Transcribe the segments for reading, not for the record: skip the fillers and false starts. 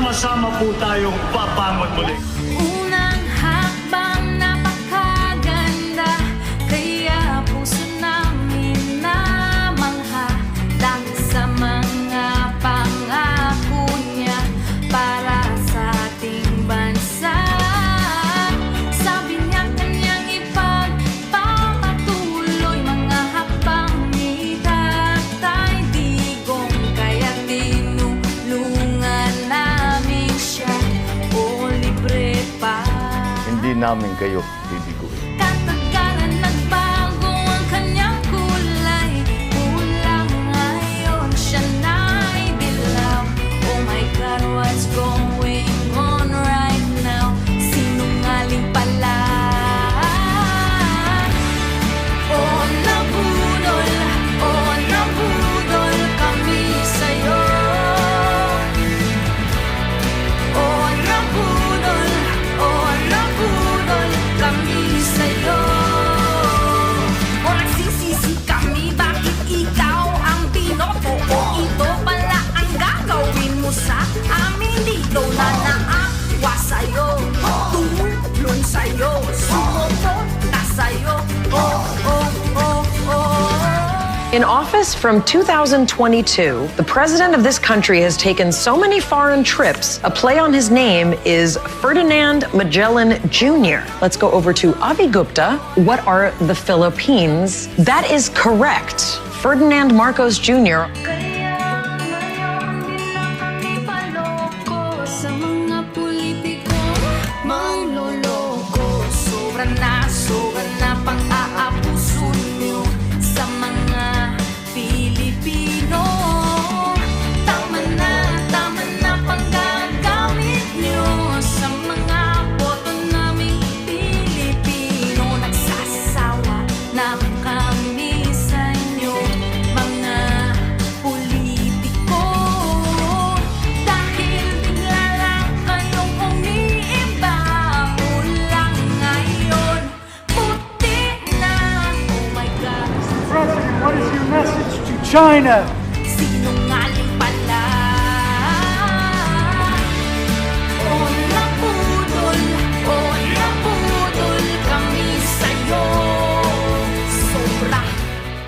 sama-sama po tayong papangon muli. Unang hakbang napakaganda, kaya puso namin namangha dahil sa mga pangako niya para sa ating bansa. Sabi niya kanyang ipagpapatuloy mga hakbang ni Tatay Digong, kaya tinulungan namin siya o libre pa. Hindi namin kayo bibiguin. Katagalan nagbago ang kanyang kulay, kulang ngayon siya na'y dilaw. Oh my God, what's going on right now? Sinungaling pala. Oh, nabudol kami sa'yo. Oh, nabudol kami sa'yo. O nagsisisi kami, bakit ikaw ang binoto? O ito pala ang gagawin mo sa amin dito na naawa sa'yo, tumulong sa'yo, sumuporta sa'yo. Oh, oh, oh, oh. In office from 2022, the president of this country has taken so many foreign trips, a play on his name is Ferdinand Magellan Jr. Let's go over to Avi Gupta. What are the Philippines? That is correct. Ferdinand Marcos Jr. Kaya ngayon di na kami paloko sa mga politiko mangloloko. Sobra na pang-aabuso nyo sa mga Pilipino. Tama na pang-gagamit nyo sa mga boto naming Pilipino. Nagsasawa na kami sa inyo, mga politiko. Dahil bigla lang kayong umiiba, mula ngayon puti na. Oh my God, President, what is your message to China? sinungaling pala. Oh, nabudol kami sa'yo. Sobra.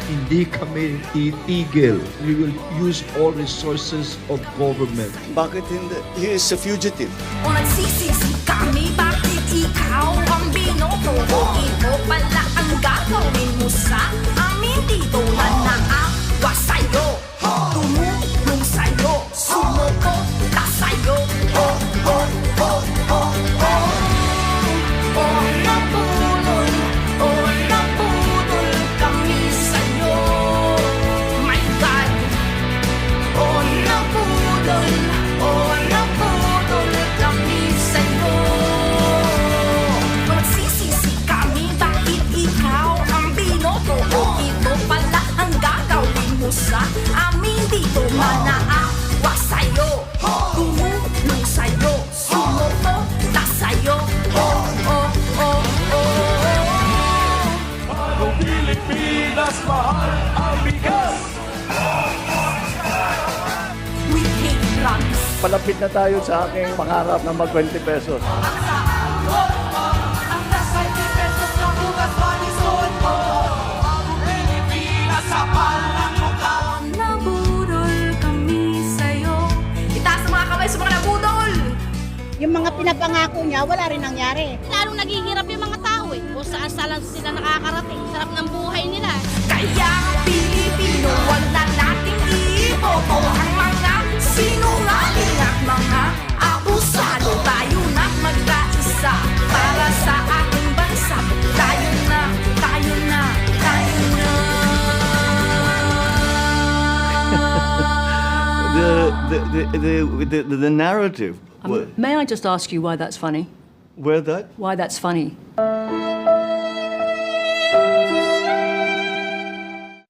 Hindi kami titigil. We will use all resources of government. Bakit hindi? He is a fugitive. O nagsisisi kami, bakit ikaw ang binoto? O ito pala ang gagawin mo sa amin dito na naawa sa'yo, tumulong sa'yo, sumuporta sa'yo. Oh, oh, oh, oh, oh. Oh, nabudol kami sa'yo. My God. Oh, nabudol kami sa'yo. Magsisisi kami, bakit ikaw ang binoto? O ito pala ang gagawin mo sa amin dito na naawa sa'yo, tumulong sa'yo, sumuporta sa'yo. Oh, oh, oh, oh. Pilipinas, mahal ang bigas! We hate drugs. Palapit na tayo sa aking pangarap na mag 20 pesos. Nabudol kami sa'yo. Itaas ang mga kamay sa mga nabudol. Yung mga pinapangako niya, wala rin nangyari. Lalong naghihirap yung mga tao eh. Kung saan sila nakakarating. Sarap ng buhay nila. Kaya Pilipino, wag na nating iboto ang mga sinungaling at mga abusado. Tayo na mag-kaisa para sa ating bansa. Tayo na. The narrative. May I just ask you why that's funny? Where that? Why that's funny?